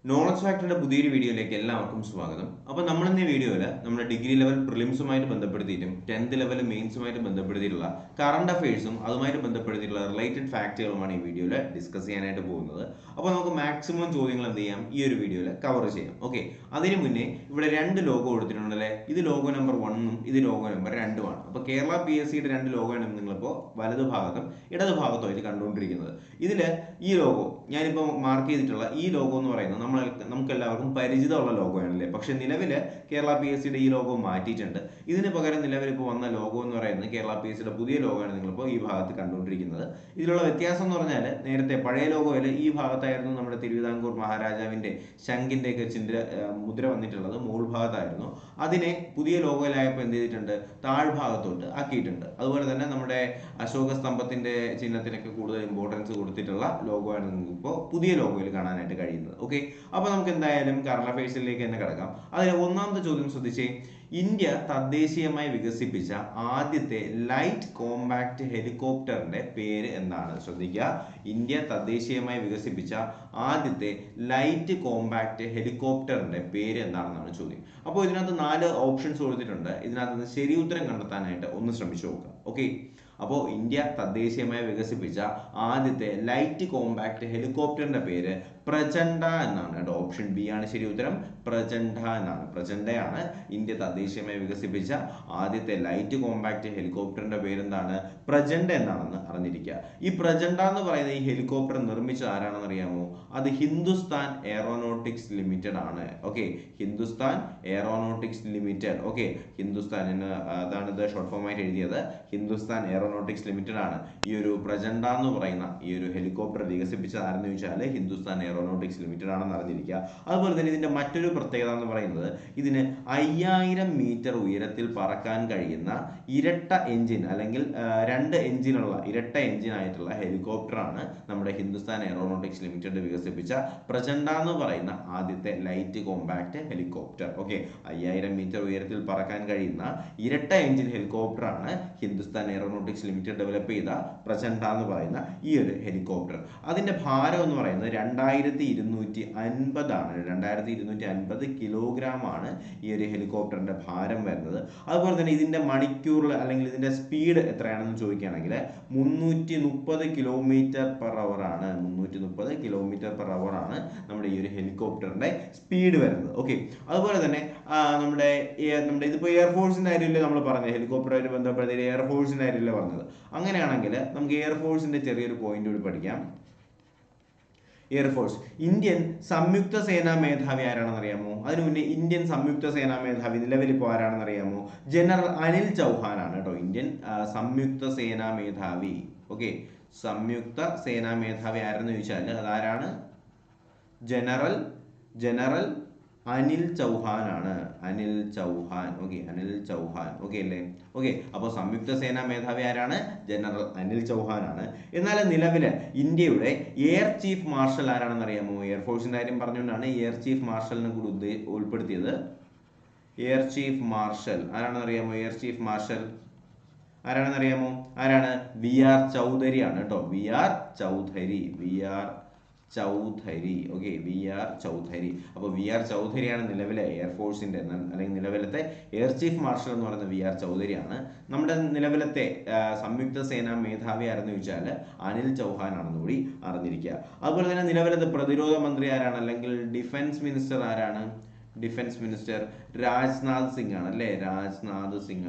Knowledge ഫാക്ടറിയുടെ പുതിയൊരു വീഡിയോയിലേക്ക് എല്ലാവർക്കും സ്വാഗതം. അപ്പോൾ നമ്മൾ ഇന്ന് ഈ വീഡിയോയിൽ നമ്മുടെ ഡിഗ്രി ലെവൽ പ്രിലിംസുമായിട്ട് ബന്ധപ്പെടുത്തിയിട്ടും 10th ലെവൽ മെയിൻസുമായിട്ട് ബന്ധപ്പെടുത്തിയിട്ടുള്ള കറണ്ട് അഫയേഴ്സും അതുമായിട്ട് ബന്ധപ്പെടുത്തിയിട്ടുള്ള റിലേറ്റഡ് ഫാക്റ്റുകളുമാണ് ഈ വീഡിയോയിൽ ഡിസ്കസ് ചെയ്യാനായിട്ട് പോകുന്നത്. അപ്പോൾ നമുക്ക് മാക്സിമം ചോദ്യങ്ങൾ എന്ത് ചെയ്യാം ഈ ഒരു വീഡിയോയിൽ കവർ ചെയ്യാം. ഓക്കെ, അതിന് മുന്നേ ഇവിടെ രണ്ട് ലോഗോ കൊടുത്തിട്ടുണ്ടല്ലേ. ഇത് ലോഗോ നമ്പർ 1ഉം ഇത് ലോഗോ നമ്പർ 2ഉമാണ്. അപ്പോൾ കേരള PSCയുടെ രണ്ട് ലോഗോയാണ് നിങ്ങളിപ്പോൾ വലതു ഭാഗത്തും ഇടതു ഭാഗത്തുമായിട്ട് കണ്ടുകൊണ്ടിരിക്കുന്നത്. ഇതിൽ ഈ ലോഗോ ഞാനിപ്പോൾ മാർക്ക് ചെയ്തിട്ടുള്ള ഈ ലോഗോ എന്ന് പറയുന്നത് നമുക്ക് എല്ലാവർക്കും പരിചിതമുള്ള ലോഗോ ആണല്ലേ. പക്ഷെ നിലവിൽ കേരള PSCയുടെ ഈ ലോഗോ മാറ്റിയിട്ടുണ്ട്. ഇതിന് പകരം നിലവിൽ ഇപ്പോൾ വന്ന ലോഗോ എന്ന് പറയുന്നത് കേരള PSCയുടെ പുതിയ ലോഗോ ആണ് നിങ്ങളിപ്പോൾ ഈ ഭാഗത്ത് കണ്ടുകൊണ്ടിരിക്കുന്നത്. ഇതിലുള്ള വ്യത്യാസം എന്ന് പറഞ്ഞാൽ നേരത്തെ പഴയ ലോഗോയിൽ ഈ ഭാഗത്തായിരുന്നു നമ്മുടെ തിരുവിതാംകൂർ മഹാരാജാവിന്റെ ശംഖിന്റെ ഒക്കെ മുദ്ര വന്നിട്ടുള്ളത് മോൾ ഭാഗത്തായിരുന്നു. അതിനെ പുതിയ ലോഗോയിലായപ്പോൾ എന്ത് ചെയ്തിട്ടുണ്ട്, താഴ്ഭാഗത്തോട്ട് ആക്കിയിട്ടുണ്ട്. അതുപോലെ തന്നെ നമ്മുടെ അശോക സ്തംഭത്തിന്റെ ചിഹ്നത്തിനൊക്കെ കൂടുതൽ ഇമ്പോർട്ടൻസ് കൊടുത്തിട്ടുള്ള ലോഗോ ആണ് നിങ്ങൾക്ക് ഇപ്പോൾ പുതിയ ലോഗോയിൽ കാണാനായിട്ട് കഴിയുന്നത്. ഓക്കെ, അപ്പോൾ നമുക്ക് എന്തായാലും കറണ്ട് അഫയേഴ്സിലേക്ക് തന്നെ കിടക്കാം. അതിൽ ഒന്നാമത്തെ ചോദ്യം ശ്രദ്ധിച്ചേ. ഇന്ത്യ തദ്ദേശീയമായി വികസിപ്പിച്ച ആദ്യത്തെ ലൈറ്റ് കോമ്പാക്ട് ഹെലികോപ്റ്ററിന്റെ പേര് എന്താണ്? ശ്രദ്ധിക്കുക, ഇന്ത്യ തദ്ദേശീയമായി വികസിപ്പിച്ച ആദ്യത്തെ ലൈറ്റ് കോമ്പാക്ട് ഹെലികോപ്റ്ററിന്റെ പേര് എന്താണെന്നാണ് ചോദ്യം. അപ്പോൾ ഇതിനകത്ത് 4 ഓപ്ഷൻസ് കൊടുത്തിട്ടുണ്ട്. ഇതിനകത്ത് നിന്ന് ശരി ഉത്തരം കണ്ടെത്താനായിട്ട് ഒന്ന് ശ്രമിച്ചു നോക്കുക. ഓക്കെ, അപ്പോൾ ഇന്ത്യ തദ്ദേശീയമായി വികസിപ്പിച്ച ആദ്യത്തെ ലൈറ്റ് കോമ്പാക്ട് ഹെലികോപ്റ്ററിന്റെ പേര് പ്രചണ്ഡ എന്നാണ് കേട്ടോ. ഓപ്ഷൻ ബി ആണ് ശരി ഉത്തരം, പ്രചണ്ഡ എന്നാണ്. പ്രചണ്ഡയാണ് ഇന്ത്യ തദ്ദേശീയമായി വികസിപ്പിച്ച ആദ്യത്തെ ലൈറ്റ് കോമ്പാക്ട് ഹെലികോപ്റ്ററിന്റെ പേരെന്താണ്? പ്രചണ്ഡ എന്നാണെന്ന് അറിഞ്ഞിരിക്കുക. ഈ പ്രചണ്ഡ എന്ന് പറയുന്ന ഈ ഹെലികോപ്റ്റർ നിർമ്മിച്ചത് ആരാണെന്ന് അറിയാമോ? അത് ഹിന്ദുസ്ഥാൻ എയറോനോട്ടിക്സ് ലിമിറ്റഡ് ആണ്. Okay, Hindustan aeronautics limited. Okay, Hindustan അതാണ് ഇത് ഷോർട്ട് ഫോം ആയിട്ട് എഴുതിയത്. ഹിന്ദുസ്ഥാൻ എയറോനോട്ടിക്സ് ലിമിറ്റഡ് ആണ് ഈ ഒരു പ്രചണ്ഡ എന്ന് പറയുന്ന ഈ ഒരു ഹെലികോപ്റ്റർ വികസിപ്പിച്ചത് ആരെന്ന് ചോദിച്ചാൽ ഹിന്ദുസ്ഥാൻ എയറോനോട്ടിക്സ് ലിമിറ്റഡ് ആണെന്ന് അറിഞ്ഞിരിക്കുക. അതുപോലെ തന്നെ ഇതിന്റെ മറ്റൊരു പ്രത്യേകത എന്ന് പറയുന്നത് ഇതിന് 5000 മീറ്റർ ഉയരത്തിൽ പറക്കാൻ കഴിയുന്ന ഇരട്ട എഞ്ചിൻ അല്ലെങ്കിൽ 2 എഞ്ചിനുള്ള ഇരട്ട എഞ്ചിൻ ആയിട്ടുള്ള ഹെലികോപ്റ്റർ ആണ് നമ്മുടെ ഹിന്ദുസ്ഥാൻ എയറോനോട്ടിക്സ് ലിമിറ്റഡ് വികസിപ്പിച്ച പ്രചണ്ഡ എന്ന് പറയുന്ന ആദ്യത്തെ light compact helicopter. Okay, 5000 metre ഉയരത്തിൽ പറക്കാൻ കഴിയുന്ന ഇരട്ട എഞ്ചിൻ ഹെലികോപ്റ്റർ ആണ് ഹിന്ദുസ്ഥാൻ എയറോനോട്ടിക്സ് ലിമിറ്റഡ് ഡെവലപ്പ് ചെയ്ത പ്രചണ്ഡ എന്ന് പറയുന്ന ഈ ഒരു ഹെലികോപ്റ്റർ. അതിന്റെ ഭാരം എന്ന് പറയുന്നത് 2250 ആണ്. 2250 കിലോഗ്രാം ആണ് ഈ ഒരു ഹെലികോപ്റ്ററിന്റെ ഭാരം വരുന്നത്. അതുപോലെ തന്നെ ഇതിന്റെ മണിക്കൂറിൽ അല്ലെങ്കിൽ ഇതിന്റെ സ്പീഡ് എത്രയാണെന്ന് ചോദിക്കുകയാണെങ്കിൽ 330 കിലോമീറ്റർ പെർ അവർ ആണ്. 330 കിലോമീറ്റർ പെർ അവർ ആണ് നമ്മുടെ ഈ ഒരു ഹെലികോപ്റ്ററിന്റെ സ്പീഡ് വരുന്നത്. ഓക്കെ, അതുപോലെ തന്നെ നമ്മുടെ ഇതിപ്പോൾ എയർഫോഴ്സിന്റെ കാര്യമില്ലേ നമ്മൾ പറഞ്ഞത്, ഹെലികോപ്റ്ററുമായിട്ട് ബന്ധപ്പെടുത്തി എയർഫോഴ്സിന്റെ കാര്യമില്ലേ പറഞ്ഞത്. അങ്ങനെയാണെങ്കിൽ നമുക്ക് എയർഫോഴ്സിന്റെ ചെറിയൊരു പോയിന്റ് കൂടി പഠിക്കാം. എയർഫോഴ്സ് ഇന്ത്യൻ സംയുക്ത സേനാ മേധാവി ആരാണെന്ന് അറിയാമോ? അതിനു മുന്നേ ഇന്ത്യൻ സംയുക്ത സേനാ മേധാവി നിലവിൽ ഇപ്പോൾ ആരാണെന്ന് അറിയാമോ? ജനറൽ അനിൽ ചൗഹാൻ ആണ് കേട്ടോ, ഇന്ത്യൻ സംയുക്ത സേനാ മേധാവി. ഓക്കെ, സംയുക്ത സേനാ മേധാവി ആരെന്ന് ചോദിച്ചാൽ അതാരാണ്? ജനറൽ അനിൽ ചൗഹാൻ ആണ്. അനിൽ ചൗഹാൻ. ഓക്കെ, അനിൽ ചൗഹാൻ. ഓക്കെ അല്ലേ? ഓക്കെ, അപ്പോൾ സംയുക്ത സേനാ മേധാവി ആരാണ്? ജനറൽ അനിൽ ചൗഹാൻ ആണ്. എന്നാൽ നിലവില് ഇന്ത്യയുടെ എയർ ചീഫ് മാർഷൽ ആരാണെന്ന് അറിയാമോ? എയർഫോഴ്സിന്റെ കാര്യം പറഞ്ഞുകൊണ്ടാണ് എയർ ചീഫ് മാർഷലിനെ കൂടി ഉൾപ്പെടുത്തിയത്. എയർ ചീഫ് മാർഷൽ ആരാണെന്ന് അറിയാമോ? എയർ ചീഫ് മാർഷൽ ആരാണെന്ന് അറിയാമോ? ആരാണ്? VR ചൗധരി ആണ് കേട്ടോ. VR Chaudhary. Okay, VR Chaudhary. അപ്പോൾ VR ചൗധരിയാണ് നിലവിലെ എയർഫോഴ്സിന്റെ അല്ലെങ്കിൽ നിലവിലത്തെ എയർ ചീഫ് മാർഷൽ എന്ന് പറയുന്നത് VR ചൗധരിയാണ്. നമ്മുടെ നിലവിലത്തെ സംയുക്ത സേനാ മേധാവി ആരെന്ന് ചോദിച്ചാൽ അനിൽ ചൗഹാൻ ആണെന്ന് കൂടി അറിഞ്ഞിരിക്കുക. അതുപോലെ തന്നെ നിലവിലത്തെ പ്രതിരോധ മന്ത്രി ആരാണ് അല്ലെങ്കിൽ ഡിഫൻസ് മിനിസ്റ്റർ ആരാണ്? ഡിഫൻസ് മിനിസ്റ്റർ രാജ്നാഥ് സിംഗ് ആണ് അല്ലേ. രാജ്നാഥ് സിംഗ്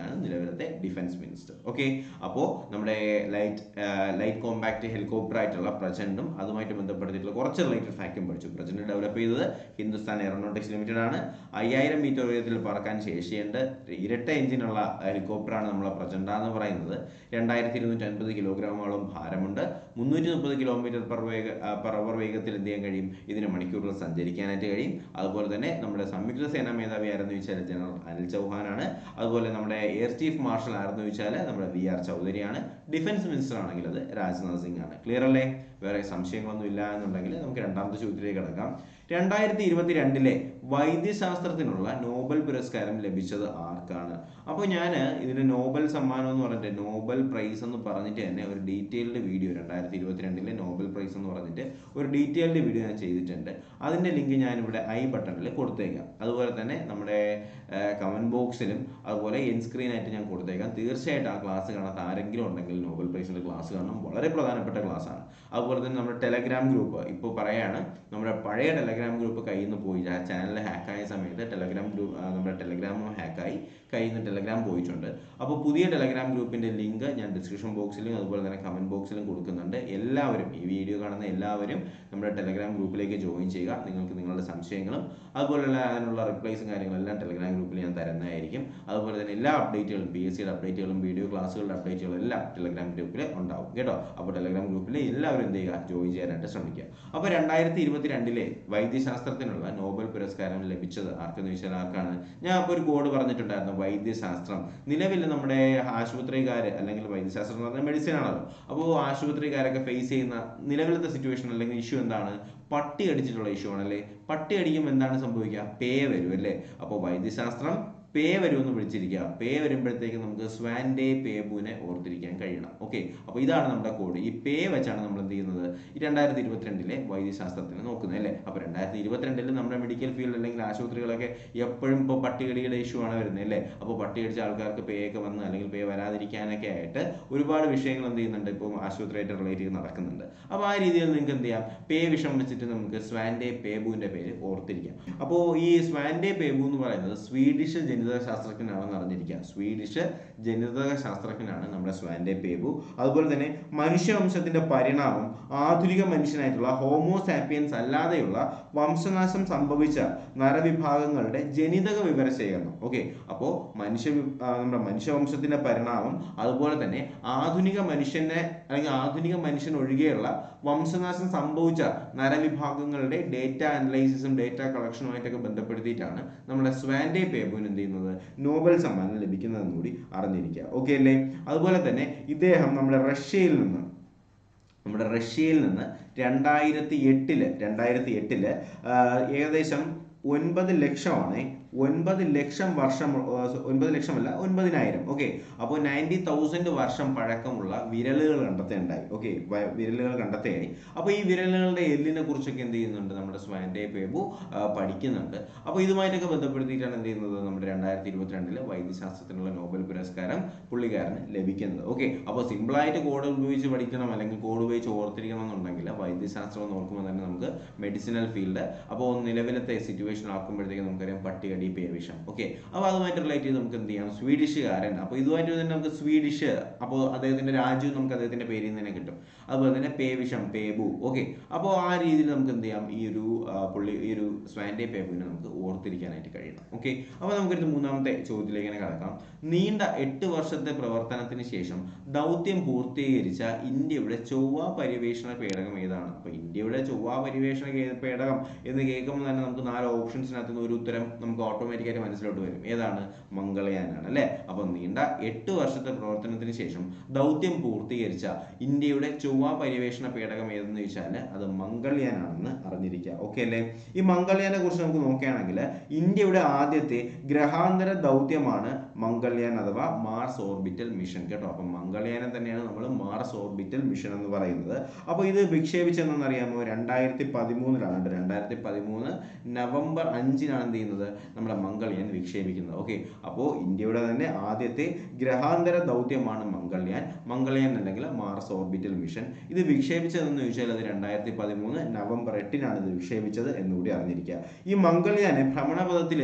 ആണ് നിലവിലത്തെ ഡിഫൻസ് മിനിസ്റ്റർ. ഓക്കെ, അപ്പോൾ നമ്മുടെ ലൈറ്റ് കോമ്പാക്ട് ഹെലികോപ്റ്റർ ആയിട്ടുള്ള പ്രചണ്ഡും അതുമായിട്ട് ബന്ധപ്പെടുത്തിയിട്ടുള്ള കുറച്ച് റിലേറ്റഡ് ഫാക്റ്റും പഠിച്ചു. പ്രചണ്ഡ് ഡെവലപ്പ് ചെയ്തത് ഹിന്ദുസ്ഥാൻ എയറോനോട്ടിക്സ് ലിമിറ്റഡ് ആണ്. 5000 മീറ്റർ ഉയരത്തിൽ പറക്കാൻ ശേഷിയുണ്ട് ഇരട്ട എഞ്ചിനുള്ള ഹെലികോപ്റ്റർ ആണ് നമ്മളെ പ്രചണ്ഡ എന്ന് പറയുന്നത്. 2250 കിലോഗ്രാമോളം ഭാരമുണ്ട്. 330 കിലോമീറ്റർ പെർ അവർ വേഗത്തിൽ എന്ത് ചെയ്യാൻ കഴിയും? ഇതിന് മണിക്കൂറുകൾ സഞ്ചരിക്കാനായിട്ട് കഴിയും. അതുപോലെ തന്നെ നമ്മുടെ സംയുക്ത സേനാ മേധാവി ആരെന്ന് ചോദിച്ചാൽ ജനറൽ അനിൽ ചൗഹാനാണ്. അതുപോലെ നമ്മുടെ എയർ ചീഫ് മാർഷൽ ആരെന്ന് ചോദിച്ചാൽ നമ്മുടെ VR ചൗധരിയാണ്. ഡിഫൻസ് മിനിസ്റ്റർ ആണെങ്കിൽ അത് രാജ്നാഥ് സിംഗ് ആണ്. ക്ലിയർ അല്ലേ? വേറെ സംശയങ്ങളൊന്നും ഇല്ല എന്നുണ്ടെങ്കിൽ നമുക്ക് രണ്ടാമത്തെ ചോദ്യത്തിലേക്ക് കിടക്കാം. 2022 വൈദ്യശാസ്ത്രത്തിനുള്ള നോബൽ പുരസ്കാരം ലഭിച്ചത് ആർക്കാണ്? അപ്പോൾ ഞാൻ ഇതിന് നോബൽ സമ്മാനം എന്ന് പറഞ്ഞിട്ട് നോബൽ പ്രൈസ് എന്ന് പറഞ്ഞിട്ട് തന്നെ ഒരു ഡീറ്റെയിൽഡ് വീഡിയോ 2022 നോബൽ പ്രൈസ് എന്ന് പറഞ്ഞിട്ട് ഒരു ഡീറ്റെയിൽഡ് വീഡിയോ ഞാൻ ചെയ്തിട്ടുണ്ട്. അതിൻ്റെ ലിങ്ക് ഞാനിവിടെ ബട്ടണിൽ കൊടുത്തേക്കാം. അതുപോലെ തന്നെ നമ്മുടെ കമൻറ്റ് ബോക്സിലും അതുപോലെ എൻ സ്ക്രീനായിട്ട് ഞാൻ കൊടുത്തേക്കാം. തീർച്ചയായിട്ടും ആ ക്ലാസ് കാണാത്ത ആരെങ്കിലും ഉണ്ടെങ്കിൽ നോബൽ പ്രൈസിൻ്റെ ക്ലാസ് കാണണം. വളരെ പ്രധാനപ്പെട്ട ക്ലാസ്സാണ്. അതുപോലെ തന്നെ നമ്മുടെ ടെലഗ്രാം ഗ്രൂപ്പ് ഇപ്പോൾ പറയാണ്, നമ്മുടെ പഴയ ടെലഗ്രാം ഗ്രൂപ്പ് കയ്യിൽ നിന്ന് പോയി. ആ ചാനൽ ഹാക്കായ സമയത്ത് ടെലഗ്രാം ഗ്രൂപ്പ് നമ്മുടെ ടെലഗ്രാമും ഹാക്കായി കയ്യിൽ നിന്ന് ടെലഗ്രാം പോയിട്ടുണ്ട്. അപ്പോൾ പുതിയ ടെലഗ്രാം ഗ്രൂപ്പിൻ്റെ ലിങ്ക് ഞാൻ ഡിസ്ക്രിപ്ഷൻ ബോക്സിലും അതുപോലെ തന്നെ കമൻറ്റ് ബോക്സിലും കൊടുക്കുന്നുണ്ട്. എല്ലാവരും ഈ വീഡിയോ കാണുന്ന എല്ലാവരും നമ്മുടെ ടെലഗ്രാം ഗ്രൂപ്പിലേക്ക് ജോയിൻ ചെയ്യുക. നിങ്ങൾക്ക് നിങ്ങളുടെ സംശയങ്ങളും അതുപോലെയുള്ള അതിനുള്ള റിപ്ലൈസും കാര്യങ്ങളെല്ലാം ടെലഗ്രാം ഗ്രൂപ്പിൽ ഞാൻ തരുന്നതായിരിക്കും. അതുപോലെ തന്നെ എല്ലാ അപ്ഡേറ്റുകളും PSCയുടെ അപ്ഡേറ്റുകളും വീഡിയോ ക്ലാസ്സുകളുടെ അപ്ഡേറ്റുകളും എല്ലാം ടെലഗ്രാം ഗ്രൂപ്പിൽ ഉണ്ടാവും കേട്ടോ. അപ്പോൾ ടെലഗ്രാം ഗ്രൂപ്പിൽ എല്ലാവരും എന്ത് ചെയ്യുക, ജോയിൻ ചെയ്യാനായിട്ട് ശ്രമിക്കുക. അപ്പോൾ 2022 വൈദ്യശാസ്ത്രത്തിനുള്ള നോബൽ പുരസ്കാരം ലഭിച്ചത് ആർക്കെന്ന് ചോദിച്ചാൽ ആർക്കാണ്? ഞാൻ അപ്പോൾ ഒരു കോഡ് പറഞ്ഞിട്ടുണ്ടായിരുന്നു, വൈദ്യശാസ്ത്രം. നിലവിൽ നമ്മുടെ ആശുപത്രിക്കാർ അല്ലെങ്കിൽ വൈദ്യശാസ്ത്രം എന്ന് പറഞ്ഞാൽ മെഡിസിൻ ആണല്ലോ. അപ്പോൾ ആശുപത്രിക്കാരൊക്കെ ഫേസ് ചെയ്യുന്ന നിലവിലത്തെ സിറ്റുവേഷൻ അല്ലെങ്കിൽ ഇഷ്യൂ എന്താണ്? പട്ടി അടിച്ചിട്ടുള്ള ഇഷ്യൂ ആണല്ലേ. പട്ടി അടിക്കുമ്പോൾ എന്താണ് സംഭവിക്കുക? പേ വരും അല്ലേ. അപ്പോൾ വൈദ്യശാസ്ത്രം പേ വരുമെന്ന് വിളിച്ചിരിക്കുക. പേ വരുമ്പോഴത്തേക്ക് നമുക്ക് സ്വാൻഡേ പേബുവിനെ ഓർത്തിരിക്കാൻ കഴിയണം. ഓക്കെ, അപ്പോൾ ഇതാണ് നമ്മുടെ കോഡ്. ഈ പേ വെച്ചാണ് നമ്മൾ എന്ത് ചെയ്യുന്നത്? ഈ 2022 വൈദ്യശാസ്ത്രത്തിന് നോക്കുന്നത് അല്ലേ. അപ്പോൾ 2022 നമ്മുടെ മെഡിക്കൽ ഫീൽഡ് അല്ലെങ്കിൽ ആശുപത്രികളൊക്കെ എപ്പോഴും ഇപ്പോൾ പട്ടികടിയുടെ ഇഷ്യൂ ആണ് വരുന്നത് അല്ലേ. അപ്പോൾ പട്ടി അടിച്ച ആൾക്കാർക്ക് പേ ഒക്കെ വന്ന് അല്ലെങ്കിൽ പേ വരാതിരിക്കാനൊക്കെ ആയിട്ട് ഒരുപാട് വിഷയങ്ങൾ എന്ത് ചെയ്യുന്നുണ്ട്, ഇപ്പോൾ ആശുപത്രിയായിട്ട് റിലേറ്റ് ചെയ്ത് നടക്കുന്നുണ്ട്. അപ്പോൾ ആ രീതിയിൽ നിങ്ങൾക്ക് എന്ത് ചെയ്യാം, പേ വിഷം വെച്ചിട്ട് നമുക്ക് സ്വാൻഡേ പേബുവിൻ്റെ പേര് ഓർത്തിരിക്കാം. അപ്പോൾ ഈ സ്വാൻഡേ പേബു എന്ന് പറയുന്നത് സ്വീഡിഷ് ജനിതക ശാസ്ത്രജ്ഞനാണെന്ന് അറിഞ്ഞിരിക്കുക. സ്വീഡിഷ് ജനിതക ശാസ്ത്രജ്ഞനാണ് നമ്മുടെ സ്വാൻഡേ പേബു. അതുപോലെ തന്നെ മനുഷ്യവംശത്തിന്റെ പരിണാമം ആധുനിക മനുഷ്യനായിട്ടുള്ള ഹോമോസാപ്പിയൻസ് അല്ലാതെയുള്ള വംശനാശം സംഭവിച്ച നരവിഭാഗങ്ങളുടെ ജനിതക വിവരശേഖരണം. ഓക്കെ, അപ്പോൾ നമ്മുടെ മനുഷ്യവംശത്തിന്റെ പരിണാമം അതുപോലെ തന്നെ ആധുനിക മനുഷ്യനെ അല്ലെങ്കിൽ ആധുനിക മനുഷ്യൻ ഒഴികെയുള്ള വംശനാശം സംഭവിച്ച നരവിഭാഗങ്ങളുടെ ഡേറ്റ അനലൈസിസും ഡേറ്റ കളക്ഷനുമായിട്ടൊക്കെ ബന്ധപ്പെടുത്തിയിട്ടാണ് നമ്മുടെ സ്വാൻഡേ പേബുവിന് എന്ത് ചെയ്യുന്നത്, നോബൽ സമ്മാനം ലഭിക്കുന്നതെന്ന് കൂടി അറിഞ്ഞിരിക്കുക. ഓക്കെ അല്ലേ. അതുപോലെ തന്നെ ഇദ്ദേഹം നമ്മുടെ റഷ്യയിൽ നിന്ന് 2008 ഏകദേശം 9 ലക്ഷമാണ് 9 ലക്ഷം വർഷം 9 ലക്ഷമല്ല 9,000. ഓക്കെ, അപ്പോൾ 90,000 വർഷം പഴക്കമുള്ള വിരലുകൾ കണ്ടെത്തുകയുണ്ടായി. ഓക്കെ, വിരലുകൾ കണ്ടെത്തുകയായി. അപ്പോൾ ഈ വിരലുകളുടെ എല്ലിനെ കുറിച്ചൊക്കെ എന്ത് ചെയ്യുന്നുണ്ട്, നമ്മുടെ സ്വാൻഡേ പേബു പഠിക്കുന്നുണ്ട്. അപ്പോൾ ഇതുമായിട്ടൊക്കെ ബന്ധപ്പെടുത്തിയിട്ടാണ് എന്ത് ചെയ്യുന്നത്, നമ്മുടെ 2022 വൈദ്യശാസ്ത്രത്തിനുള്ള നോബൽ പുരസ്കാരം പുള്ളിക്കാരന് ലഭിക്കുന്നത്. ഓക്കെ, അപ്പോൾ സിമ്പിളായിട്ട് കോഡ് ഉപയോഗിച്ച് പഠിക്കണം അല്ലെങ്കിൽ കോഡ് ഉപയോഗിച്ച് ഓർത്തിരിക്കണം എന്നുണ്ടെങ്കിൽ വൈദ്യശാസ്ത്രം എന്ന് ഓർക്കുമ്പോൾ തന്നെ നമുക്ക് മെഡിസിനൽ ഫീൽഡ്, അപ്പോൾ നിലവിലത്തെ സിറ്റുവേഷൻ ആക്കുമ്പോഴത്തേക്ക് നമുക്കറിയാം പട്ടികടി, പേ വിഷം. ഓക്കെ, അപ്പോൾ അതുമായിട്ട് റിലേറ്റ് ചെയ്ത് നമുക്ക് എന്ത് ചെയ്യാം, സ്വീഡിഷുകാരൻ. അപ്പോൾ ഇതുമായിട്ട് തന്നെ നമുക്ക് സ്വീഡിഷ്, അപ്പോൾ അദ്ദേഹത്തിന്റെ രാജ്യവും നമുക്ക് അദ്ദേഹത്തിന്റെ പേരിൽ നിന്ന് തന്നെ കിട്ടും. അതുപോലെ തന്നെ പേ വിഷം, പേബു. ഓക്കെ, അപ്പോൾ ആ രീതിയിൽ നമുക്ക് എന്ത് ചെയ്യാം, ഈ ഒരു സ്വാൻഡേ പേബുവിനെ നമുക്ക് ഓർത്തിരിക്കാനായിട്ട് കഴിയണം. ഓക്കെ, അപ്പോൾ നമുക്കൊരു മൂന്നാമത്തെ ചോദ്യത്തിലേക്ക് തന്നെ കടക്കാം. നീണ്ട 8 വർഷത്തെ പ്രവർത്തനത്തിന് ശേഷം ദൗത്യം പൂർത്തീകരിച്ച ഇന്ത്യയുടെ ചൊവ്വ പര്യവേഷണ പേടകം ഏതാണ്? അപ്പോൾ ഇന്ത്യയുടെ ചൊവ്വ പര്യവേഷണ പേടകം എന്ന് കേൾക്കുമ്പോൾ തന്നെ നമുക്ക് 4 ഓപ്ഷൻസിനകത്ത് നിന്ന് ഒരു ഉത്തരം നമുക്ക് ഓട്ടോമാറ്റിക്കായിട്ട് മനസ്സിലോട്ട് വരും. ഏതാണ്? മംഗൾയാനാണ് അല്ലേ. അപ്പോൾ നീണ്ട 8 വർഷത്തെ പ്രവർത്തനത്തിന് ശേഷം ദൗത്യം പൂർത്തീകരിച്ച ഇന്ത്യയുടെ ചൊവ്വ പര്യവേഷണ പേടകം ഏതെന്ന് ചോദിച്ചാൽ അത് മംഗൾയാനാണെന്ന് അറിഞ്ഞിരിക്കുക. ഓക്കെ അല്ലേ. ഈ മംഗൾയാനെ കുറിച്ച് നമുക്ക് നോക്കുകയാണെങ്കിൽ ഇന്ത്യയുടെ ആദ്യത്തെ ഗ്രഹാന്തര ദൗത്യമാണ് മംഗൾയാൻ അഥവാ മാർസ് ഓർബിറ്റൽ മിഷൻ കേട്ടോ. അപ്പം മംഗൾയാനെ തന്നെയാണ് നമ്മൾ മാർസ് ഓർബിറ്റൽ മിഷൻ എന്ന് പറയുന്നത്. അപ്പോൾ ഇത് വിക്ഷേപിച്ചെന്നറിയാമോ? 2013 2013 നവംബർ 5 എന്ത് ചെയ്യുന്നത്, നമ്മുടെ മംഗൾയാൻ വിക്ഷേപിക്കുന്നത്. ഓക്കെ, അപ്പോൾ ഇന്ത്യയുടെ തന്നെ ആദ്യത്തെ ഗ്രഹാന്തര ദൗത്യമാണ് മംഗൾയാൻ അല്ലെങ്കിൽ മാർസ് ഓർബിറ്റൽ മിഷൻ. ഇത് വിക്ഷേപിച്ചതെന്ന് ചോദിച്ചാൽ അത് 2013 നവംബർ 8 ഇത് വിക്ഷേപിച്ചത് എന്നുകൂടി അറിഞ്ഞിരിക്കുക. ഈ മംഗൾയാനെ ഭ്രമണപഥത്തിൽ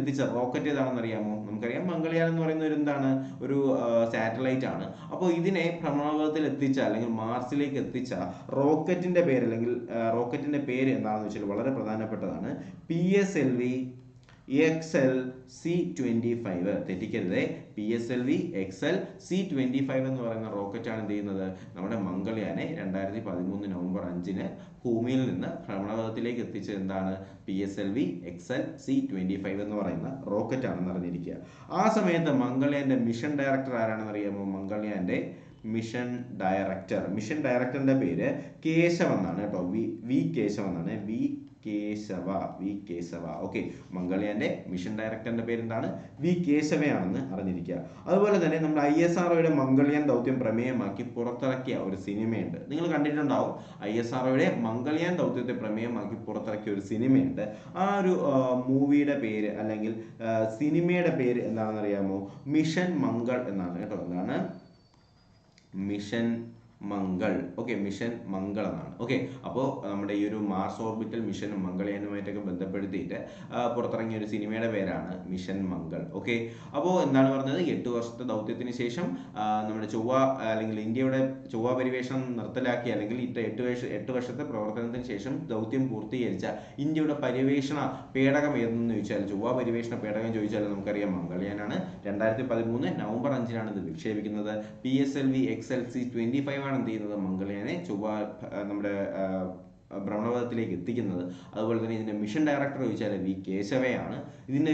എത്തിച്ച റോക്കറ്റ് ഏതാണെന്ന് അറിയാമോ? നമുക്കറിയാം മംഗൾയാൻ എന്ന് പറയുന്ന ഒരു സാറ്റലൈറ്റ് ആണ്. അപ്പോൾ ഇതിനെ ഭ്രമണപഥത്തിൽ എത്തിച്ച അല്ലെങ്കിൽ മാർസിലേക്ക് എത്തിച്ച റോക്കറ്റിന്റെ പേര് എന്താണെന്ന് വെച്ചാൽ വളരെ പ്രധാനപ്പെട്ടതാണ്. PSLV XL-C25 തെറ്റിക്കരുത്. PSLV XL-C25 എന്ന് പറയുന്ന റോക്കറ്റാണ് എന്ത് ചെയ്യുന്നത്, നമ്മുടെ മംഗൾയാനെ 2013 നവംബർ 5 ഭൂമിയിൽ നിന്ന് ഭ്രമണപഥത്തിലേക്ക് എത്തിച്ചത് എന്താണ്, PSLV XL-C25 എന്ന് പറയുന്ന റോക്കറ്റ് ആണെന്ന് അറിഞ്ഞിരിക്കുക. ആ സമയത്ത് മംഗൾയാന്റെ മിഷൻ ഡയറക്ടർ ആരാണെന്ന് അറിയാമോ? മംഗൾയാന്റെ മിഷൻ ഡയറക്ടറിന്റെ പേര് കേശവ് എന്നാണ് കേട്ടോ. വി കേശവ് എന്നാണ്. വി കേശവ. ഓക്കെ, മംഗൾയാന്റെ മിഷൻ ഡയറക്ടറിന്റെ പേര് എന്താണ്? വി കേശവയാണെന്ന് അറിഞ്ഞിരിക്കുക. അതുപോലെ തന്നെ നമ്മുടെ ISROയുടെ മംഗൾയാൻ ദൗത്യം പ്രമേയമാക്കി പുറത്തിറക്കിയ ഒരു സിനിമയുണ്ട്. നിങ്ങൾ കണ്ടിട്ടുണ്ടാവും. ISROയുടെ മംഗൾയാൻ ദൗത്യത്തെ പ്രമേയമാക്കി പുറത്തിറക്കിയ ഒരു സിനിമയുണ്ട്. ആ ഒരു മൂവിയുടെ പേര് അല്ലെങ്കിൽ സിനിമയുടെ പേര് എന്താണെന്ന് അറിയാമോ? മിഷൻ മംഗൾ എന്നാണ് കേട്ടോ. എന്താണ്? Mission Mangal. Okay, mission Mangal എന്നാണ്. ഓക്കെ, അപ്പോൾ നമ്മുടെ ഈ ഒരു മാർസ് ഓർബിറ്റൽ മിഷൻ മംഗൾയാനുമായിട്ടൊക്കെ ബന്ധപ്പെടുത്തിയിട്ട് പുറത്തിറങ്ങിയ ഒരു സിനിമയുടെ പേരാണ് മിഷൻ മംഗൾ. ഓക്കെ, അപ്പോൾ എന്താണ് പറഞ്ഞത്, 8 വർഷത്തെ ദൗത്യത്തിന് ശേഷം നമ്മുടെ ചൊവ്വ അല്ലെങ്കിൽ ഇന്ത്യയുടെ ചൊവ്വ പരിവേഷണം നിർത്തലാക്കി അല്ലെങ്കിൽ 8 വർഷത്തെ പ്രവർത്തനത്തിന് ശേഷം ദൗത്യം പൂർത്തീകരിച്ച ഇന്ത്യയുടെ പര്യവേഷണ പേടകം ഏതെന്ന് ചോദിച്ചാൽ, ചൊവ്വ പരിവേഷണ പേടകം ചോദിച്ചാൽ നമുക്കറിയാം മംഗൾയാനാണ്. 2013 നവംബർ 5 ഇത് വിക്ഷേപിക്കുന്നത്. PSLV XL-C25 എന്ത് ചെയ്യുന്നത്, മംഗൾയാനെ ചൊവ്വ നമ്മുടെ ഭ്രമണപഥത്തിലേക്ക് എത്തിക്കുന്നത്. അതുപോലെ തന്നെ ഇതിന്റെ മിഷൻ ഡയറക്ടർ ചോദിച്ചാൽ വി കേശവയാണ്.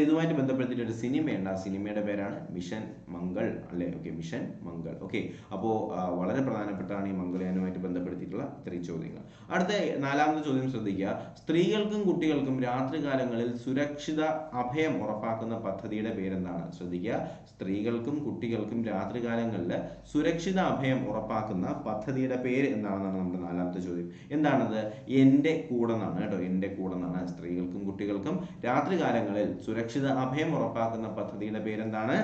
ഇതുമായിട്ട് ബന്ധപ്പെടുത്തിയിട്ട് ഒരു സിനിമയുണ്ട്. ആ സിനിമയുടെ പേരാണ് മിഷൻ മംഗൾ അല്ലേ. Okay, mission Mangal. ഓക്കെ, അപ്പോൾ വളരെ പ്രധാനപ്പെട്ടാണ് ഈ മംഗൾയാനുമായിട്ട് ബന്ധപ്പെടുത്തിയിട്ടുള്ള ഇത്രയും ചോദ്യങ്ങൾ. അടുത്ത 4ാമത്തെ ചോദ്യം ശ്രദ്ധിക്കുക. സ്ത്രീകൾക്കും കുട്ടികൾക്കും രാത്രികാലങ്ങളിൽ സുരക്ഷിത അഭയം ഉറപ്പാക്കുന്ന പദ്ധതിയുടെ പേരെന്താണ്? ശ്രദ്ധിക്കുക. സ്ത്രീകൾക്കും കുട്ടികൾക്കും രാത്രികാലങ്ങളിൽ സുരക്ഷിത അഭയം ഉറപ്പാക്കുന്ന പദ്ധതിയുടെ പേര് എന്താണെന്നാണ് നമ്മുടെ 4ാമത്തെ ചോദ്യം. എന്താണത്? എൻ്റെ കൂടെ എന്നാണ് കേട്ടോ. എൻ്റെ കൂടെ എന്നാണ്. സ്ത്രീകൾക്കും കുട്ടികൾക്കും രാത്രികാലങ്ങളിൽ സുരക്ഷിത അഭയം ഉറപ്പാക്കുന്ന പദ്ധതിയുടെ പേരെന്താണ്?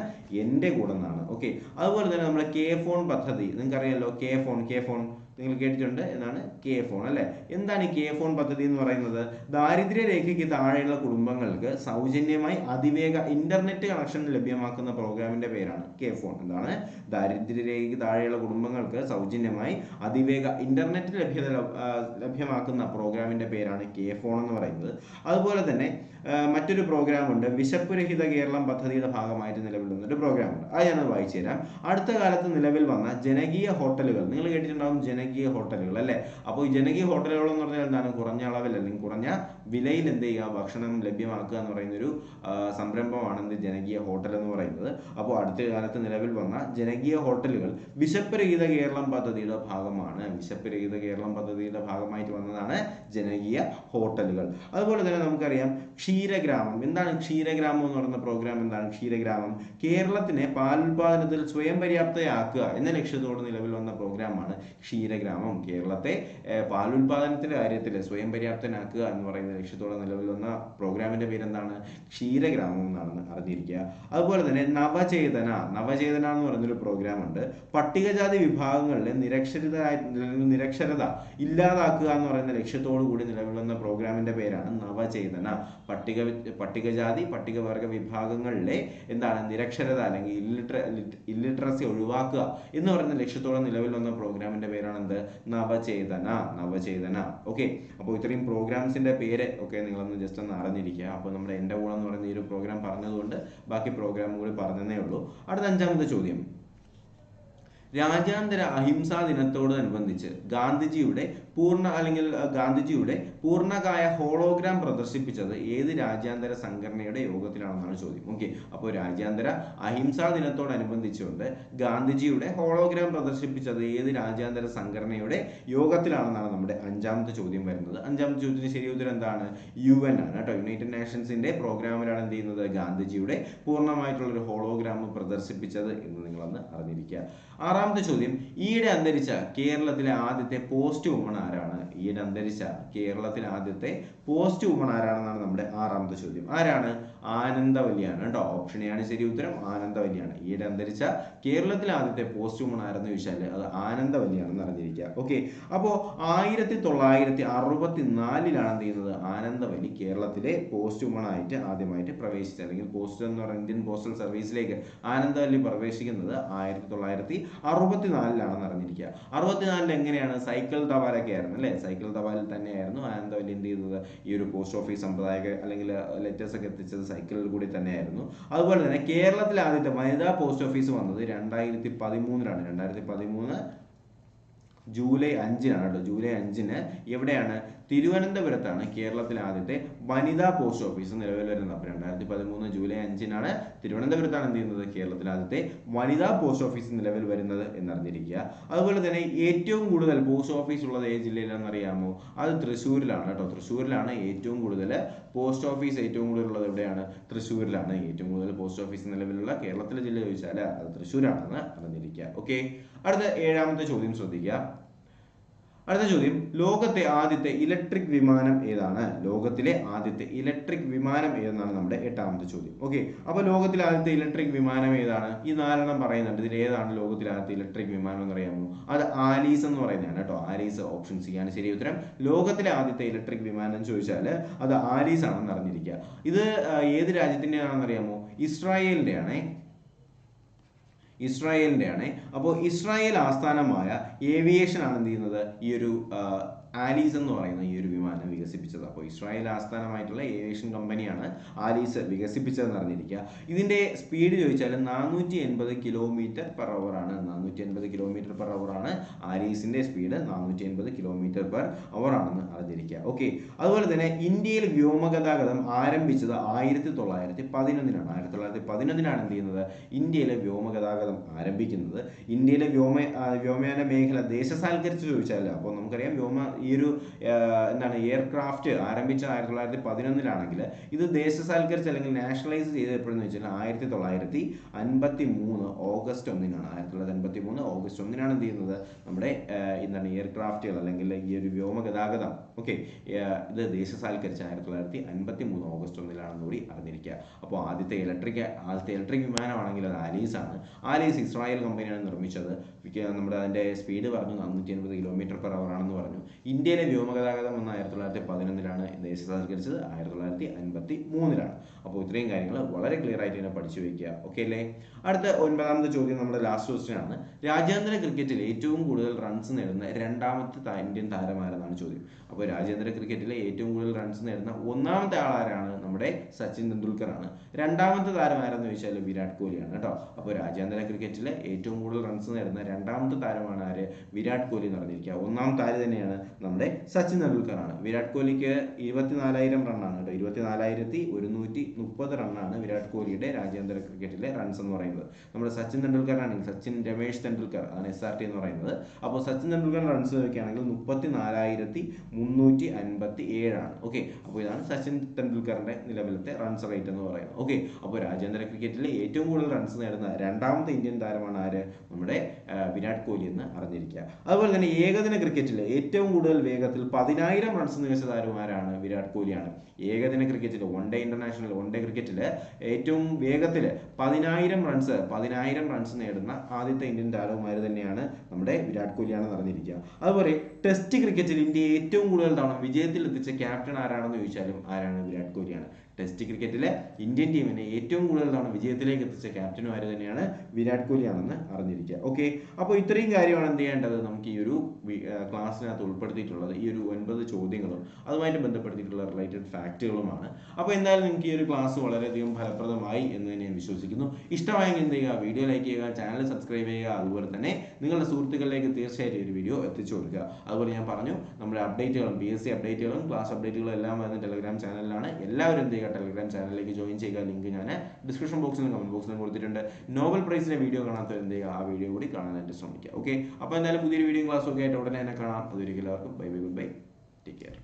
എൻ്റെ കൂടെ എന്നാണ്. ഓക്കെ, അതുപോലെ തന്നെ നമ്മുടെ K-ഫോൺ പദ്ധതി നിങ്ങൾക്കറിയാലോ. K-ഫോൺ നിങ്ങൾ കേട്ടിട്ടുണ്ട്. എന്നാണ് K-ഫോൺ അല്ലെ. എന്താണ് ഈ K-ഫോൺ പദ്ധതി എന്ന് പറയുന്നത്? ദാരിദ്ര്യ രേഖയ്ക്ക് താഴെയുള്ള കുടുംബങ്ങൾക്ക് സൗജന്യമായി അതിവേഗ ഇന്റർനെറ്റ് കണക്ഷൻ ലഭ്യമാക്കുന്ന പ്രോഗ്രാമിന്റെ പേരാണ് K-ഫോൺ. എന്താണ്? ദാരിദ്ര്യ രേഖയ്ക്ക് താഴെയുള്ള കുടുംബങ്ങൾക്ക് സൗജന്യമായി അതിവേഗ ഇന്റർനെറ്റ് ലഭ്യമാക്കുന്ന പ്രോഗ്രാമിന്റെ പേരാണ് K-ഫോൺ എന്ന് പറയുന്നത്. അതുപോലെ തന്നെ മറ്റൊരു പ്രോഗ്രാം ഉണ്ട്, വിശപ്പ് രഹിത കേരളം പദ്ധതിയുടെ ഭാഗമായിട്ട് നിലവിൽ വന്ന ഒരു പ്രോഗ്രാം ഉണ്ട്. അത് ഞാൻ വായിച്ചു തരാം. അടുത്ത കാലത്ത് നിലവിൽ വന്ന ജനകീയ ഹോട്ടലുകൾ നിങ്ങൾ കേട്ടിട്ടുണ്ടാവും. ജനകീയ ഹോട്ടലുകൾ അല്ലെ. അപ്പോൾ ഈ ജനകീയ ഹോട്ടലുകൾ എന്ന് പറഞ്ഞാൽ എന്താണ്? കുറഞ്ഞ അളവിൽ അല്ലെങ്കിൽ കുറഞ്ഞ വിലയിൽ എന്ത് ചെയ്യുക, ഭക്ഷണം ലഭ്യമാക്കുക എന്ന് പറയുന്ന ഒരു സംരംഭമാണ് എന്ത് ജനകീയ ഹോട്ടൽ എന്ന് പറയുന്നത്. അപ്പോൾ അടുത്ത കാലത്ത് നിലവിൽ വന്ന ജനകീയ ഹോട്ടലുകൾ വിശപ്പ് രഹിത കേരളം പദ്ധതിയുടെ ഭാഗമാണ്. വിശപ്പ് രഹിത കേരളം പദ്ധതിയുടെ ഭാഗമായിട്ട് വന്നതാണ് ജനകീയ ഹോട്ടലുകൾ. അതുപോലെ തന്നെ നമുക്കറിയാം ക്ഷീരഗ്രാമം. എന്താണ് ക്ഷീരഗ്രാമം എന്ന് പറയുന്ന പ്രോഗ്രാം? എന്താണ് ക്ഷീരഗ്രാമം? കേരളത്തിനെ പാലുൽപാദനത്തിൽ സ്വയം പര്യാപ്തയാക്കുക എന്ന ലക്ഷ്യത്തോടെ നിലവിൽ വന്ന പ്രോഗ്രാമാണ് ക്ഷീരഗ്രാമം. കേരളത്തെ പാലുൽപാദനത്തിന്റെ കാര്യത്തിൽ സ്വയം പര്യാപ്തനാക്കുക എന്ന് പറയുന്ന ലക്ഷ്യത്തോടെ നിലവിൽ വന്ന പ്രോഗ്രാമിന്റെ പേരെന്താണ്? ക്ഷീരഗ്രാമം എന്നാണെന്ന് അറിഞ്ഞിരിക്കുക. അതുപോലെ തന്നെ നവചേതന എന്ന് പറയുന്നൊരു പ്രോഗ്രാം ഉണ്ട്. പട്ടികജാതി വിഭാഗങ്ങളിലെ നിരക്ഷരത ഇല്ലാതാക്കുക എന്ന് പറയുന്ന ലക്ഷ്യത്തോടു കൂടി നിലവിൽ വന്ന പ്രോഗ്രാമിന്റെ പേരാണ് നവചേതന. പട്ടികജാതി പട്ടികവർഗ വിഭാഗങ്ങളിലെ എന്താണ് നിരക്ഷരത അല്ലെങ്കിൽ ഇല്ലിറ്ററസി ഒഴിവാക്കുക എന്ന് പറയുന്ന ലക്ഷ്യത്തോടെ നിലവിൽ വന്ന പ്രോഗ്രാമിന്റെ പേരാണ് എന്ത്? നവചേതന. ഓക്കെ, അപ്പോൾ ഇത്രയും പ്രോഗ്രാംസിന്റെ പേര് ഒക്കെ നിങ്ങളൊന്ന് ജസ്റ്റ് ഒന്ന് അറിഞ്ഞിരിക്കുക. അപ്പോൾ നമ്മുടെ എൻ്റെ കൂടെ എന്ന് പറയുന്ന ഈ ഒരു പ്രോഗ്രാം പറഞ്ഞതുകൊണ്ട് ബാക്കി പ്രോഗ്രാം കൂടി പറഞ്ഞതേ ഉള്ളൂ. അടുത്ത 5ാമത്തെ ചോദ്യം. രാജ്യാന്തര അഹിംസാ ദിനത്തോടനുബന്ധിച്ച് ഗാന്ധിജിയുടെ പൂർണ്ണകായ ഹോളോഗ്രാം പ്രദർശിപ്പിച്ചത് ഏത് രാജ്യാന്തര സംഘടനയുടെ യോഗത്തിലാണെന്നാണ് ചോദ്യം. ഓക്കെ, അപ്പോൾ രാജ്യാന്തര അഹിംസാ ദിനത്തോടനുബന്ധിച്ചുകൊണ്ട് ഗാന്ധിജിയുടെ ഹോളോഗ്രാം പ്രദർശിപ്പിച്ചത് ഏത് രാജ്യാന്തര സംഘടനയുടെ യോഗത്തിലാണെന്നാണ് നമ്മുടെ 5ാമത്തെ ചോദ്യം വരുന്നത്. 5ാമത്തെ ചോദ്യത്തിന് ശരി ഉത്തരം എന്താണ്? UN ആണ് കേട്ടോ. യുണൈറ്റഡ് നേഷൻസിന്റെ പ്രോഗ്രാമിലാണ് എന്ത് ചെയ്യുന്നത്? ഗാന്ധിജിയുടെ പൂർണ്ണമായിട്ടുള്ള ഒരു ഹോളോഗ്രാം പ്രദർശിപ്പിച്ചത് എന്ന് നിങ്ങളൊന്ന് അറിഞ്ഞിരിക്കുക. 6ാമത്തെ ചോദ്യം. ഈയിടെ അന്തരിച്ച കേരളത്തിലെ ആദ്യത്തെ പോസ്റ്റ് വുമൺ ആരാണ്? ആരാണെന്നാണ് നമ്മുടെ 6ാമത്തെ ചോദ്യം. ആരാണ്? ആനന്ദവല്ലിയാണ് കേട്ടോ. ഓപ്ഷൻ എ ആണ് ശരി ഉത്തരം. ആനന്ദവല്ലിയാണ്. ഈയിടെ അന്തരിച്ച കേരളത്തിലെ ആദ്യത്തെ പോസ്റ്റ് വുമൺ ആരെന്ന് ചോദിച്ചാൽ അത് ആനന്ദവല്ലിയാണെന്ന് അറിഞ്ഞിരിക്കുക. ഓക്കെ, അപ്പോൾ 1964 എന്ത് ചെയ്യുന്നത്? ആനന്ദവല്ലി കേരളത്തിലെ പോസ്റ്റ് വുമൺ ആയിട്ട് ആദ്യമായിട്ട് പ്രവേശിച്ചത് അല്ലെങ്കിൽ പോസ്റ്റ് എന്ന് പറയുന്ന ഇന്ത്യൻ പോസ്റ്റൽ സർവീസിലേക്ക് ആനന്ദവല്ലി പ്രവേശിക്കുന്നത് 1964 അറിഞ്ഞിരിക്കുക. 64 എങ്ങനെയാണ്? സൈക്കിൾ തപാല തപാലിലൊക്കെ ആയിരുന്നു അല്ലേ, സൈക്കിൾ തപാലിൽ തന്നെയായിരുന്നു ആനന്ദവല്ലി എന്ത് ചെയ്തത്, ഈ ഒരു പോസ്റ്റ് ഓഫീസ് സമ്പ്രദായ അല്ലെങ്കിൽ ലെറ്റേഴ്സ് ഒക്കെ എത്തിച്ചത് സൈക്കിളിൽ കൂടി തന്നെയായിരുന്നു. അതുപോലെ തന്നെ കേരളത്തിൽ ആദ്യത്തെ വനിതാ പോസ്റ്റ് ഓഫീസ് വന്നത് 2013 2013 ജൂലൈ 5-നാണ് കേട്ടോ. ജൂലൈ 5-ന് എവിടെയാണ്, തിരുവനന്തപുരത്താണ് കേരളത്തിലെ ആദ്യത്തെ വനിതാ പോസ്റ്റ് ഓഫീസ് നിലവിൽ വരുന്നത്. അപ്പോൾ 2013 ജൂലൈ 5-നാണ് തിരുവനന്തപുരത്താണ് എന്ത് ചെയ്യുന്നത്, കേരളത്തിലെ ആദ്യത്തെ വനിതാ പോസ്റ്റ് ഓഫീസ് നിലവിൽ വരുന്നത് എന്നറിഞ്ഞിരിക്കുക. അതുപോലെ തന്നെ ഏറ്റവും കൂടുതൽ പോസ്റ്റ് ഓഫീസ് ഉള്ളത് ഏത് ജില്ലയിലാണെന്ന് അറിയാമോ, അത് തൃശ്ശൂരിലാണ് കേട്ടോ. തൃശ്ശൂരിലാണ് ഏറ്റവും കൂടുതൽ പോസ്റ്റ് ഓഫീസ് ഏറ്റവും കൂടുതൽ ഉള്ളത്. എവിടെയാണ്, തൃശ്ശൂരിലാണ് ഏറ്റവും കൂടുതൽ പോസ്റ്റ് ഓഫീസ് നിലവിലുള്ള കേരളത്തിലെ ജില്ല ചോദിച്ചാൽ അത് തൃശ്ശൂരാണെന്ന് അറിഞ്ഞിരിക്കുക. ഓക്കെ, അടുത്ത 7ാമത്തെ ചോദ്യം ശ്രദ്ധിക്കുക. അടുത്ത ചോദ്യം, ലോകത്തെ ആദ്യത്തെ ഇലക്ട്രിക് വിമാനം ഏതാണ്? ലോകത്തിലെ ആദ്യത്തെ ഇലക്ട്രിക് വിമാനം ഏതെന്നാണ് നമ്മുടെ 8ാമത്തെ ചോദ്യം. ഓക്കെ, അപ്പോൾ ലോകത്തിലെ ആദ്യത്തെ ഇലക്ട്രിക് വിമാനം ഏതാണ്? ഈ 4 പറയുന്നുണ്ട്. ഇതിൽ ഏതാണ് ലോകത്തിലെ ആദ്യത്തെ ഇലക്ട്രിക് വിമാനം എന്ന് അറിയാമോ? അത് ആലീസ് എന്ന് പറയുന്നതാണ് കേട്ടോ. ആലീസ്, ഓപ്ഷൻ സി ആണ് ശരി ഉത്തരം. ലോകത്തിലെ ആദ്യത്തെ ഇലക്ട്രിക് വിമാനം എന്ന് ചോദിച്ചാൽ അത് ആലീസ് ആണെന്ന് അറിഞ്ഞിരിക്കുക. ഇത് ഏത് രാജ്യത്തിൻ്റെ ആണെന്ന് അറിയാമോ? ഇസ്രായേലിൻ്റെ ആണേ. ഇസ്രായേലിൻ്റെ ആണ്. അപ്പോൾ ഇസ്രായേൽ ആസ്ഥാനമായ ഏവിയേഷൻ ആണ് എന്ത് ചെയ്യുന്നത്, ഈ ഒരു ആലീസ് എന്ന് പറയുന്ന ഈ ഒരു വിമാനം വികസിപ്പിച്ചത്. അപ്പോൾ ഇസ്രായേൽ ആസ്ഥാനമായിട്ടുള്ള ഏവിയേഷൻ കമ്പനിയാണ് ആലീസ് വികസിപ്പിച്ചതെന്ന് അറിഞ്ഞിരിക്കുക. ഇതിൻ്റെ സ്പീഡ് ചോദിച്ചാൽ 480 km/h ആണ്. 480 km/h ആണ് ആലീസിൻ്റെ സ്പീഡ്. 480 km/h ആണെന്ന് അറിഞ്ഞിരിക്കുക. ഓക്കെ, അതുപോലെ തന്നെ ഇന്ത്യയിൽ വ്യോമഗതാഗതം ആരംഭിച്ചത് 1911-നാണ്. 1911-നാണ് എന്ത് ചെയ്യുന്നത്, ഇന്ത്യയിലെ വ്യോമഗതാഗതം ആരംഭിക്കുന്നത്. ഇന്ത്യയിലെ വ്യോമയാന മേഖല ദേശസാൽക്കരിച്ച് ചോദിച്ചാൽ, അപ്പോൾ നമുക്കറിയാം ഈ ഒരു എന്താണ് എയർക്രാഫ്റ്റ് ആരംഭിച്ച 1911-ലാണെങ്കിൽ ഇത് ദേശസാൽക്കരിച്ച് അല്ലെങ്കിൽ നാഷണലൈസ് ചെയ്ത് എപ്പോഴെന്ന് വെച്ചാൽ 1953 ഓഗസ്റ്റ് 1-നാണ്. 1953 ഓഗസ്റ്റ് 1-നാണ് എന്ത് ചെയ്യുന്നത്, നമ്മുടെ എന്താണ് എയർക്രാഫ്റ്റുകൾ അല്ലെങ്കിൽ ഈ ഒരു വ്യോമഗതാഗതം ഓക്കെ ഇത് ദേശസാൽക്കരിച്ച് 1953 ഓഗസ്റ്റ് 1-ലാണെന്ന് കൂടി അറിഞ്ഞിരിക്കുക. അപ്പോൾ ആദ്യത്തെ ഇലക്ട്രിക് വിമാനമാണെങ്കിൽ അത് ആലീസ് ആണ്. ആലീസ് ഇസ്രായേൽ കമ്പനിയാണ് നിർമ്മിച്ചത്. നമ്മുടെ അതിൻ്റെ സ്പീഡ് പറഞ്ഞു 480 km/h ആണെന്ന് പറഞ്ഞു. ഇന്ത്യയിലെ വ്യോമഗതാഗതം വന്ന 1911-ലാണ്, ദേശസാൽക്കരിച്ചത് 1953-ലാണ്. അപ്പോൾ ഇത്രയും കാര്യങ്ങൾ വളരെ ക്ലിയർ ആയിട്ട് തന്നെ പഠിച്ചു വയ്ക്കുക. ഓക്കെ അല്ലേ? അടുത്ത 9ാമത്തെ ചോദ്യം നമ്മുടെ ലാസ്റ്റ് ക്വസ്റ്റ്യൻ ആണ്. രാജ്യാന്തര ക്രിക്കറ്റിൽ ഏറ്റവും കൂടുതൽ റൺസ് നേടുന്ന 2ാമത്തെ ഇന്ത്യൻ താരമാരെന്നാണ് ചോദ്യം. അപ്പോൾ രാജ്യാന്തര ക്രിക്കറ്റിലെ ഏറ്റവും കൂടുതൽ റൺസ് നേടുന്ന 1ാമത്തെ ആളാരാണ്? നമ്മുടെ സച്ചിൻ തെണ്ടുൽക്കർ ആണ്. 2ാമത്തെ താരം ആരെന്ന് ചോദിച്ചാൽ വിരാട് കോഹ്ലിയാണ് കേട്ടോ. അപ്പോൾ രാജ്യാന്തര ക്രിക്കറ്റിലെ ഏറ്റവും കൂടുതൽ റൺസ് നേടുന്ന 2ാമത്തെ താരമാണ് ആര്? വിരാട് കോഹ്ലി എന്ന് പറഞ്ഞിരിക്കുക. 1ാമത്തെ ആര് തന്നെയാണ്? നമ്മുടെ സച്ചിൻ തെണ്ടുൽക്കർ ആണ്. വിരാട് കോഹ്ലിക്ക് 24,000 റണ്ണാണ് കേട്ടോ. 24,130 റണ്ണാണ് വിരാട് കോഹ്ലിയുടെ രാജ്യാന്തര ക്രിക്കറ്റിലെ റൺസ് എന്ന് പറയുന്നത്. നമ്മുടെ സച്ചിൻ തെണ്ടുൽക്കറാണെങ്കിൽ സച്ചിൻ രമേശ് തെണ്ടുൽക്കർ ആണ് SRT എന്ന് പറയുന്നത്. അപ്പോൾ സച്ചിൻ തെണ്ടുൽക്കർ റൺസ് നോക്കുകയാണെങ്കിൽ 34,357 ആണ്. ഓക്കെ, അപ്പോൾ ഇതാണ് സച്ചിൻ തെണ്ടുൽക്കറിന്റെ നിലവിലത്തെ റൺസ് റേറ്റ് എന്ന് പറയുന്നത്. ഓക്കെ, അപ്പോൾ രാജ്യാന്തര ക്രിക്കറ്റിലെ ഏറ്റവും കൂടുതൽ റൺസ് നേടുന്ന 2ാമത്തെ ഇന്ത്യൻ താരമാണ് ആര്? നമ്മുടെ വിരാട് കോഹ്ലി എന്ന് അറിഞ്ഞിരിക്കുക. അതുപോലെ തന്നെ ഏകദിന ക്രിക്കറ്റിൽ ഏറ്റവും കൂടുതൽ വേഗത്തിൽ 10,000 റൺസ് നികച്ച താരമാരാണ്? വിരാട് കോഹ്ലിയാണ്. ഏകദിന ക്രിക്കറ്റിൽ വൺ ഡേ ക്രിക്കറ്റിൽ ഏറ്റവും വേഗത്തിൽ 10,000 റൺസ് നേടുന്ന ആദ്യത്തെ ഇന്ത്യൻ താരവുമാർ തന്നെയാണ് നമ്മുടെ വിരാട് കോഹ്ലിയാണെന്ന് അറിഞ്ഞിരിക്കുക. അതുപോലെ ടെസ്റ്റ് ക്രിക്കറ്റിൽ ഇന്ത്യ ഏറ്റവും കൂടുതൽ തവണ വിജയത്തിൽ എത്തിച്ച ക്യാപ്റ്റൻ ആരാണെന്ന് ചോദിച്ചാലും ആരാണ്? വിരാട് കോഹ്ലിയാണ്. ടെസ്റ്റ് ക്രിക്കറ്റിലെ ഇന്ത്യൻ ടീമിനെ ഏറ്റവും കൂടുതൽ തവണ വിജയത്തിലേക്ക് എത്തിച്ച ക്യാപ്റ്റനും ആര് തന്നെയാണ്? വിരാട് കോഹ്ലിയാണെന്ന് അറിഞ്ഞിരിക്കുക. ഓക്കെ, അപ്പോൾ ഇത്രയും കാര്യമാണ് എന്ത് ചെയ്യേണ്ടത്, നമുക്ക് ഈ ഒരു ക്ലാസ്സിനകത്ത് ഉൾപ്പെടുത്തിയിട്ടുള്ളത്. ഈ ഒരു 9 ചോദ്യങ്ങളും അതുമായിട്ട് ബന്ധപ്പെടുത്തിയിട്ടുള്ള റിലേറ്റഡ് ഫാക്റ്റുകളുമാണ്. അപ്പോൾ എന്തായാലും നിങ്ങൾക്ക് ഈ ഒരു ക്ലാസ് വളരെയധികം ഫലപ്രദമായി എന്ന് തന്നെ ഞാൻ വിശ്വസിക്കുന്നു. ഇഷ്ടമായെങ്കിൽ എന്ത് ചെയ്യുക, വീഡിയോ ലൈക്ക് ചെയ്യുക, ചാനൽ സബ്സ്ക്രൈബ് ചെയ്യുക. അതുപോലെ തന്നെ നിങ്ങളുടെ സുഹൃത്തുക്കളിലേക്ക് തീർച്ചയായിട്ടും ഈ ഒരു വീഡിയോ എത്തിച്ചു കൊടുക്കുക. അതുപോലെ ഞാൻ പറഞ്ഞു നമ്മുടെ അപ്ഡേറ്റുകളും PSC അപ്ഡേറ്റുകളും ക്ലാസ് അപ്ഡേറ്റുകളും എല്ലാം വരുന്ന ടെലഗ്രാം ചാനലിലാണ്. എല്ലാവരും എന്ത് ചെയ്യുക, ടെലഗ്രാം ചാനലിലേക്ക് ജോയിൻ ചെയ്യുക. ലിങ്ക് ഞാൻ ഡിസ്ക്രിപ്ഷൻ ബോക്സിലും കമന്റ് ബോക്സിലും കൊടുത്തിട്ടുണ്ട്. നോബൽ പ്രൈസിന്റെ വീഡിയോ കാണാത്തവർ എന്ത് ചെയ്യുക, ആ വീഡിയോ കൂടി കാണാനായിട്ട് ശ്രമിക്കുക. ഓക്കെ, അപ്പോൾ എന്തായാലും പുതിയൊരു വീഡിയോ ക്ലാസ് ഒക്കെ ആയിട്ട് ഉടനെ തന്നെ കാണാം. അതൊരിക്കലും എല്ലാവർക്കും bye bye, good bye, take care.